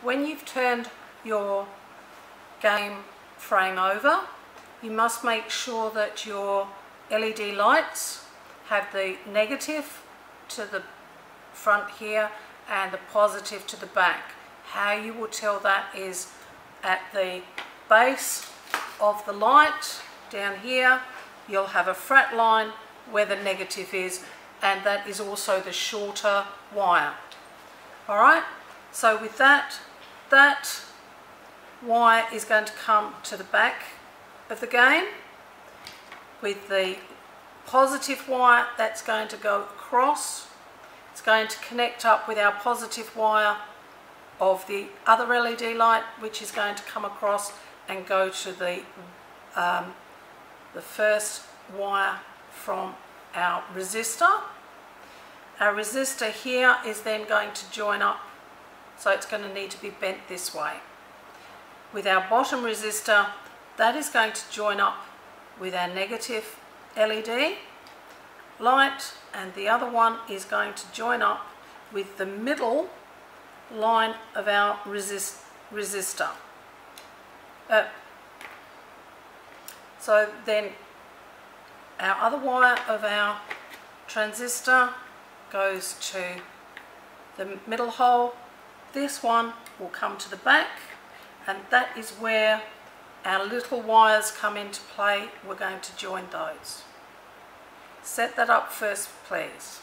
when you've turned your game frame over, you must make sure that your LED lights have the negative to the front here and the positive to the back. How you will tell that is at the base of the light down here, you'll have a frat line where the negative is, and that is also the shorter wire. Alright, so with that wire is going to come to the back of the game. With the positive wire, that's going to go across. It's going to connect up with our positive wire of the other LED light, which is going to come across and go to the first wire from our resistor. Our resistor here is then going to join up, so it's going to need to be bent this way. With our bottom resistor, that is going to join up with our negative LED light, and the other one is going to join up with the middle line of our resistor. So then our other wire of our transistor goes to the middle hole. This one will come to the back, and that is where our little wires come into play. We're going to join those. Set that up first, please.